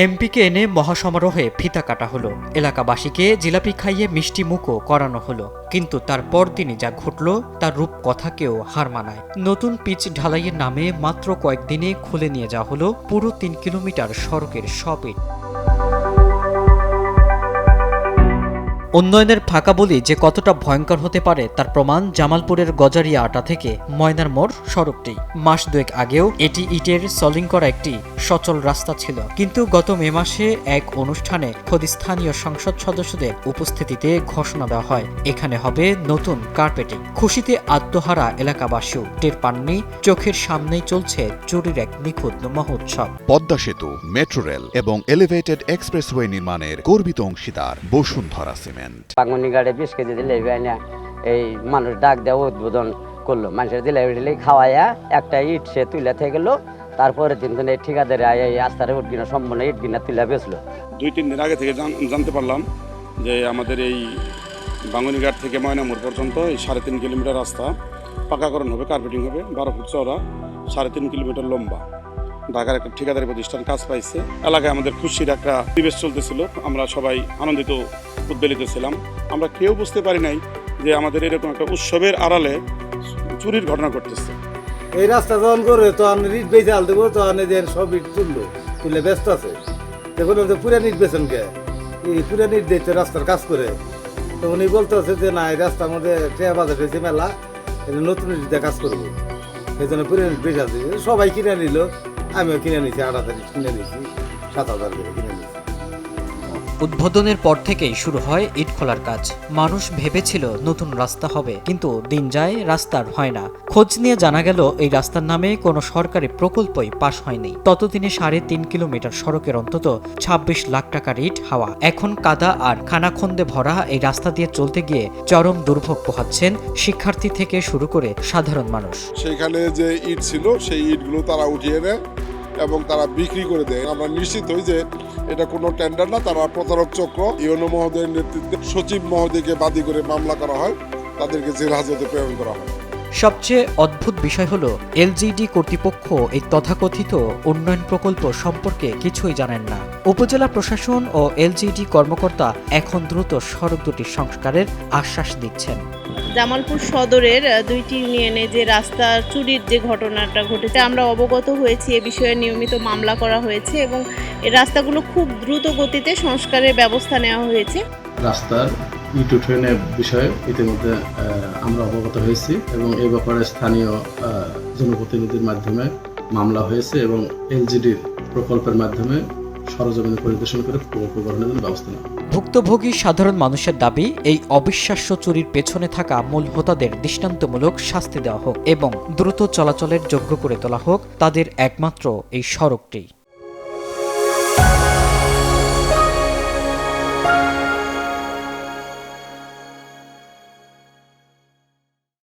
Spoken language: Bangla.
এমপিকে এনে মহাসমারোহে ফিতা কাটা হলো, এলাকাবাসীকে জিলাপি খাইয়ে মিষ্টি মুখও করানো হলো। কিন্তু তার পরদিনই যা ঘটল তার রূপকথাকেও হার মানায়। নতুন পিচ ঢালাইয়ের নামে মাত্র কয়েকদিনে খুলে নিয়ে যাওয়া হলো পুরো ৩ কিলোমিটার সড়কের সব ইট। উন্নয়নের ফাঁকা বলি যে কতটা ভয়ঙ্কর হতে পারে তার প্রমাণ জামালপুরের গজারিয়া আটা থেকে ময়নার মোড় সড়কটি। মাস দুয়েক আগেও এটি ইটের সলিং করা একটি সচল রাস্তা ছিল, কিন্তু গত মে মাসে এক অনুষ্ঠানে খোদ স্থানীয় সংসদ সদস্যদের উপস্থিতিতে ঘোষণা দেওয়া হয় এখানে হবে নতুন কার্পেটিং। খুশিতে আত্মহারা এলাকাবাসীও টের পাননি চোখের সামনেই চলছে চুরির এক নিখুঁত মহোৎসব। পদ্মা সেতু, মেট্রো রেল এবং এলিভেটেড এক্সপ্রেসওয়ে নির্মাণের গর্বিত অংশীদার বসুন্ধরা সিমেন্ট। বাঙুনিঘাটে 20 কেজি দিলে এই মানুষ ডাক দেওয়া উদ্বোধন করলো, মানুষের দিলে খাওয়াইয়া একটা ইট সে তুলে থেকে গেল। তারপরে 3 দিন এই ঠিকাদার এই আস্তারে উঠ কিনা সম্পূর্ণ ইট কিনা তুলে বেচলো। 2-3 দিন আগে থেকে জানতে পারলাম যে আমাদের এই বাঙুনিঘাট থেকে ময়নামোড় পর্যন্ত এই 3.5 কিলোমিটার রাস্তা পাকাকরণ হবে, কার্পেটিং হবে, 12 ফুট চওড়া, 3.5 কিলোমিটার লম্বা। ঢাকার একটা ঠিকাদারি প্রতিষ্ঠান কাজ পাইছে। এলাকায় আমাদের খুশির একটা পরিবেশ চলতেছিল, আমরা সবাই আনন্দিত উদ্বেলিত ছিলাম। আমরা কেউ বুঝতে পারি নাই যে আমাদের এরকম একটা উৎসবের আড়ালে চুরির ঘটনা ঘটতেছে। এই রাস্তা যখন করে তো আমি ইট বেঁচে আল দেবো, তো সব ইট তুলে ব্যস্ত আছে। দেখুন পুরান ইট বেছেন কে, এই পুরান ইট দিয়েছে রাস্তার কাজ করে। তো উনি বলতে হচ্ছে যে না, এই রাস্তার মধ্যে টেয়া বাজার হয়েছে মেলা, নতুন ইট দিয়ে কাজ করবো, সেই জন্য পুরান ইট বেঁচে আছে। সবাই কিনে নিল, আমিও কিনে নিয়েছি, 8,000 ইট কিনে নিয়েছি, 7,000 করে কিনে নিয়েছি। উদ্বোধনের পর থেকেই শুরু হয় ইট খোলার কাজ। মানুষ ভেবেছিল নতুন রাস্তা হবে, কিন্তু দিন যায় রাস্তার হয় না। খোঁজ নিয়ে জানা গেল এই রাস্তার নামে কোনো সরকারি প্রকল্পই পাশ হয়নি। ততদিনে 3.5 কিলোমিটার সড়কের অন্তত 26 লাখ টাকার ইট হাওয়া। এখন কাদা আর খানাখন্দে ভরা এই রাস্তা দিয়ে চলতে গিয়ে চরম দুর্ভোগ পোহাচ্ছেন শিক্ষার্থী থেকে শুরু করে সাধারণ মানুষ। সেখানে যে ইট ছিল সেই ইটগুলো তারা উঠিয়ে নেয় এবং তারা বিক্রি করে দেয়। আমরা নিশ্চিত হই যে এটা কোনো টেন্ডার না, তারা প্রতারক চক্র। ইউনো মহোদয়ের নেতৃত্বে সচিব মহোদয়কে বাদী করে মামলা করা হয়, তাদেরকে জেল হাজতে প্রেরণ করা হয়। সবচেয়ে অদ্ভুত বিষয় হলো এলজিডি কর্তৃপক্ষ এই তথাকথিত উন্নয়ন প্রকল্প সম্পর্কে কিছুই জানেন না। উপজেলা প্রশাসন ও এলজিডি কর্মকর্তা এখন দ্রুত সড়ক দুটি সংস্কারের আশ্বাস দিচ্ছেন। জামালপুর সদরের 2টি ইউনিয়নে যে রাস্তা চুরির যে ঘটনাটা ঘটেছে আমরা অবগত হয়েছি। এ বিষয়ে নিয়মিত মামলা করা হয়েছে এবং এই রাস্তাগুলো খুব দ্রুত গতিতে সংস্কারের ব্যবস্থা নেওয়া হয়েছে। রাস্তার ইট উঠোনের বিষয়ে ইতিমধ্যে আমরা অবগত হয়েছি এবং এই ব্যাপারে স্থানীয় জনপ্রতিনিধির মাধ্যমে মামলা হয়েছে এবং এলজিডির প্রকল্পের মাধ্যমে সরজমিনে পরিদর্শন করে প্রকল্প গ্রহণের জন্য ব্যবস্থা নেওয়া। ভুক্তভোগী সাধারণ মানুষের দাবি এই অবিশ্বাস্য চুরির পেছনে থাকা মূল হোতাদের দৃষ্টান্তমূলক শাস্তি দেওয়া হোক এবং দ্রুত চলাচলের যোগ্য করে তোলা হোক তাদের একমাত্র এই সড়কটি।